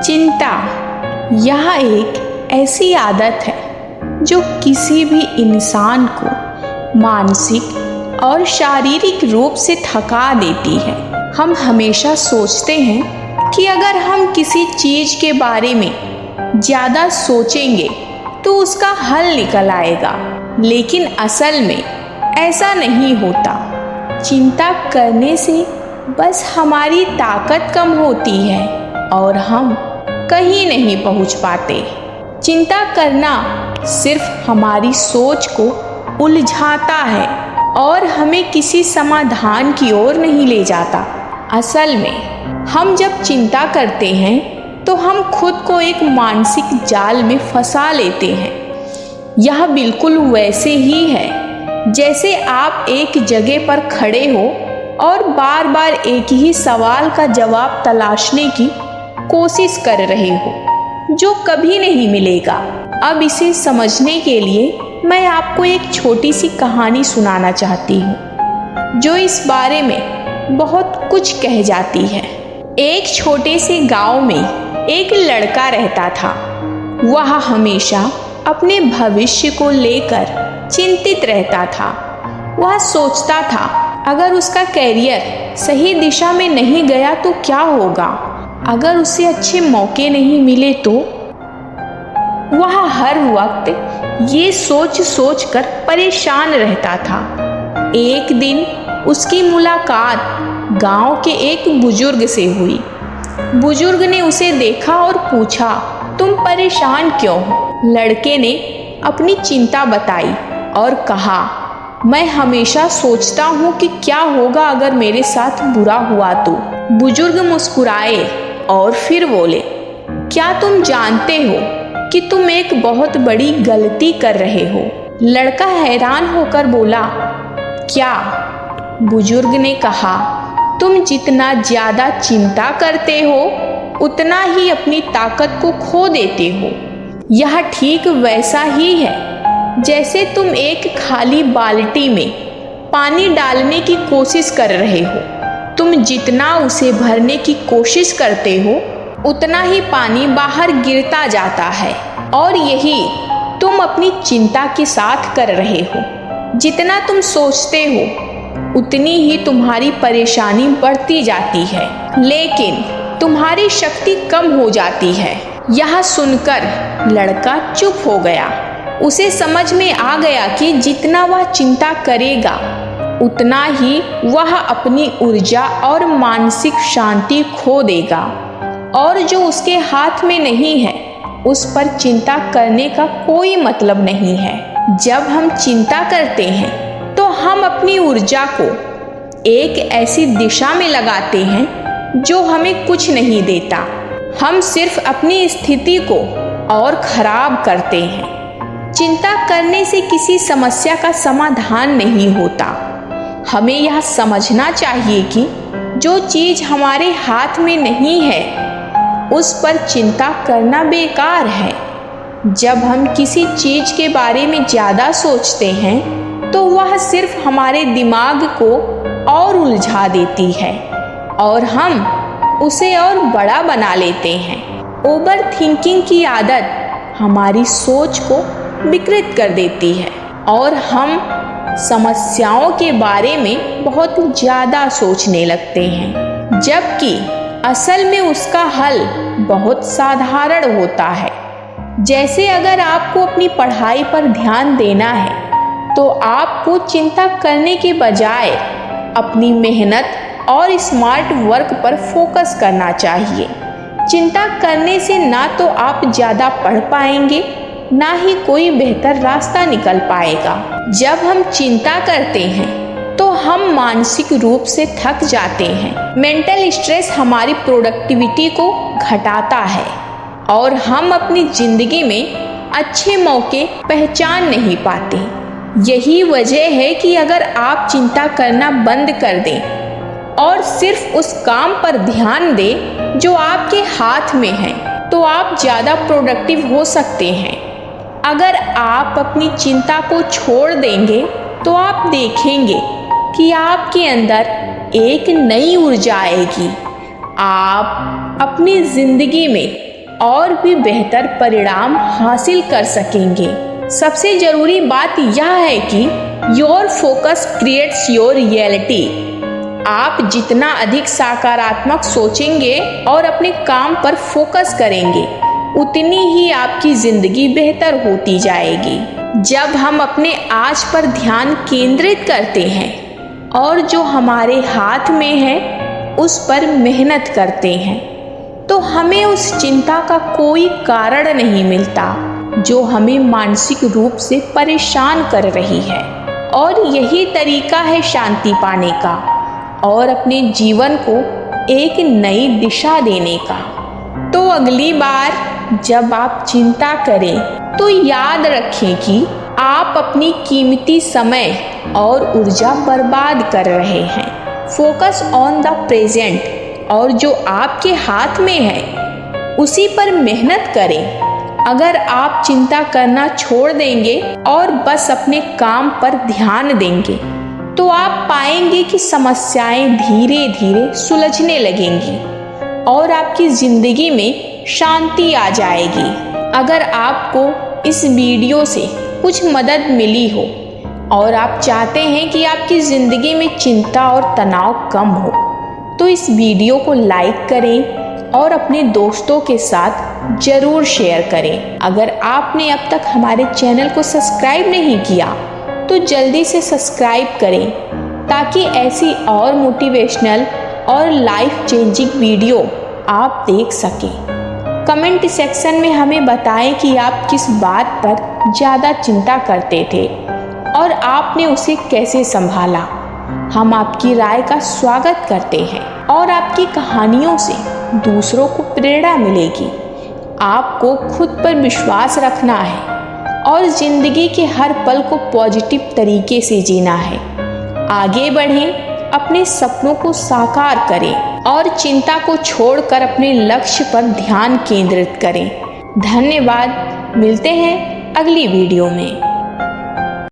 चिंता यह एक ऐसी आदत है जो किसी भी इंसान को मानसिक और शारीरिक रूप से थका देती है। हम हमेशा सोचते हैं कि अगर हम किसी चीज़ के बारे में ज़्यादा सोचेंगे तो उसका हल निकल आएगा, लेकिन असल में ऐसा नहीं होता। चिंता करने से बस हमारी ताकत कम होती है और हम कहीं नहीं पहुंच पाते। चिंता करना सिर्फ हमारी सोच को उलझाता है और हमें किसी समाधान की ओर नहीं ले जाता। असल में हम जब चिंता करते हैं तो हम खुद को एक मानसिक जाल में फंसा लेते हैं। यह बिल्कुल वैसे ही है जैसे आप एक जगह पर खड़े हो और बार बार एक ही सवाल का जवाब तलाशने की कोशिश कर रहे हो जो कभी नहीं मिलेगा। अब इसे समझने के लिए मैं आपको एक छोटी सी कहानी सुनाना चाहती हूँ जो इस बारे में बहुत कुछ कह जाती है। एक छोटे से गांव में एक लड़का रहता था। वह हमेशा अपने भविष्य को लेकर चिंतित रहता था। वह सोचता था अगर उसका करियर सही दिशा में नहीं गया तो क्या होगा, अगर उसे अच्छे मौके नहीं मिले तो। वह हर वक्त ये सोच सोच कर परेशान रहता था। एक दिन उसकी मुलाकात गांव के एक बुजुर्ग से हुई। बुजुर्ग ने उसे देखा और पूछा, तुम परेशान क्यों हो? लड़के ने अपनी चिंता बताई और कहा, मैं हमेशा सोचता हूँ कि क्या होगा अगर मेरे साथ बुरा हुआ तो। बुजुर्ग मुस्कुराए और फिर बोले, क्या तुम जानते हो कि तुम एक बहुत बड़ी गलती कर रहे हो? लड़का हैरान होकर बोला, क्या? बुजुर्ग ने कहा, तुम जितना ज्यादा चिंता करते हो उतना ही अपनी ताकत को खो देते हो। यह ठीक वैसा ही है जैसे तुम एक खाली बाल्टी में पानी डालने की कोशिश कर रहे हो। तुम जितना उसे भरने की कोशिश करते हो उतना ही पानी बाहर गिरता जाता है, और यही तुम अपनी चिंता के साथ कर रहे हो। जितना तुम सोचते हो उतनी ही तुम्हारी परेशानी बढ़ती जाती है, लेकिन तुम्हारी शक्ति कम हो जाती है। यह सुनकर लड़का चुप हो गया। उसे समझ में आ गया कि जितना वह चिंता करेगा उतना ही वह अपनी ऊर्जा और मानसिक शांति खो देगा, और जो उसके हाथ में नहीं है उस पर चिंता करने का कोई मतलब नहीं है। जब हम चिंता करते हैं तो हम अपनी ऊर्जा को एक ऐसी दिशा में लगाते हैं जो हमें कुछ नहीं देता। हम सिर्फ अपनी स्थिति को और खराब करते हैं। चिंता करने से किसी समस्या का समाधान नहीं होता। हमें यह समझना चाहिए कि जो चीज़ हमारे हाथ में नहीं है उस पर चिंता करना बेकार है। जब हम किसी चीज़ के बारे में ज़्यादा सोचते हैं तो वह सिर्फ हमारे दिमाग को और उलझा देती है और हम उसे और बड़ा बना लेते हैं। ओवर थिंकिंग की आदत हमारी सोच को विकृत कर देती है और हम समस्याओं के बारे में बहुत ज़्यादा सोचने लगते हैं, जबकि असल में उसका हल बहुत साधारण होता है। जैसे अगर आपको अपनी पढ़ाई पर ध्यान देना है तो आपको चिंता करने के बजाय अपनी मेहनत और स्मार्ट वर्क पर फोकस करना चाहिए। चिंता करने से ना तो आप ज़्यादा पढ़ पाएंगे ना ही कोई बेहतर रास्ता निकल पाएगा। जब हम चिंता करते हैं तो हम मानसिक रूप से थक जाते हैं। मेंटल स्ट्रेस हमारी प्रोडक्टिविटी को घटाता है और हम अपनी जिंदगी में अच्छे मौके पहचान नहीं पाते। यही वजह है कि अगर आप चिंता करना बंद कर दें और सिर्फ उस काम पर ध्यान दें जो आपके हाथ में है तो आप ज़्यादा प्रोडक्टिव हो सकते हैं। अगर आप अपनी चिंता को छोड़ देंगे तो आप देखेंगे कि आपके अंदर एक नई ऊर्जा आएगी। आप अपनी जिंदगी में और भी बेहतर परिणाम हासिल कर सकेंगे। सबसे जरूरी बात यह है कि your focus creates your reality. आप जितना अधिक सकारात्मक सोचेंगे और अपने काम पर फोकस करेंगे, उतनी ही आपकी जिंदगी बेहतर होती जाएगी। जब हम अपने आज पर ध्यान केंद्रित करते हैं और जो हमारे हाथ में है उस पर मेहनत करते हैं, तो हमें उस चिंता का कोई कारण नहीं मिलता जो हमें मानसिक रूप से परेशान कर रही है। और यही तरीका है शांति पाने का और अपने जीवन को एक नई दिशा देने का। तो अगली बार जब आप चिंता करें तो याद रखें कि आप अपनी कीमती समय और ऊर्जा बर्बाद कर रहे हैं। फोकस ऑन द प्रेजेंट और जो आपके हाथ में है उसी पर मेहनत करें। अगर आप चिंता करना छोड़ देंगे और बस अपने काम पर ध्यान देंगे, तो आप पाएंगे कि समस्याएं धीरे धीरे सुलझने लगेंगी और आपकी जिंदगी में शांति आ जाएगी। अगर आपको इस वीडियो से कुछ मदद मिली हो और आप चाहते हैं कि आपकी ज़िंदगी में चिंता और तनाव कम हो, तो इस वीडियो को लाइक करें और अपने दोस्तों के साथ ज़रूर शेयर करें। अगर आपने अब तक हमारे चैनल को सब्सक्राइब नहीं किया तो जल्दी से सब्सक्राइब करें, ताकि ऐसी और मोटिवेशनल और लाइफ चेंजिंग वीडियो आप देख सकें। कमेंट सेक्शन में हमें बताएं कि आप किस बात पर ज़्यादा चिंता करते थे और आपने उसे कैसे संभाला। हम आपकी राय का स्वागत करते हैं और आपकी कहानियों से दूसरों को प्रेरणा मिलेगी। आपको खुद पर विश्वास रखना है और जिंदगी के हर पल को पॉजिटिव तरीके से जीना है। आगे बढ़ें, अपने सपनों को साकार करें और चिंता को छोड़कर अपने लक्ष्य पर ध्यान केंद्रित करें। धन्यवाद। मिलते हैं अगली वीडियो में।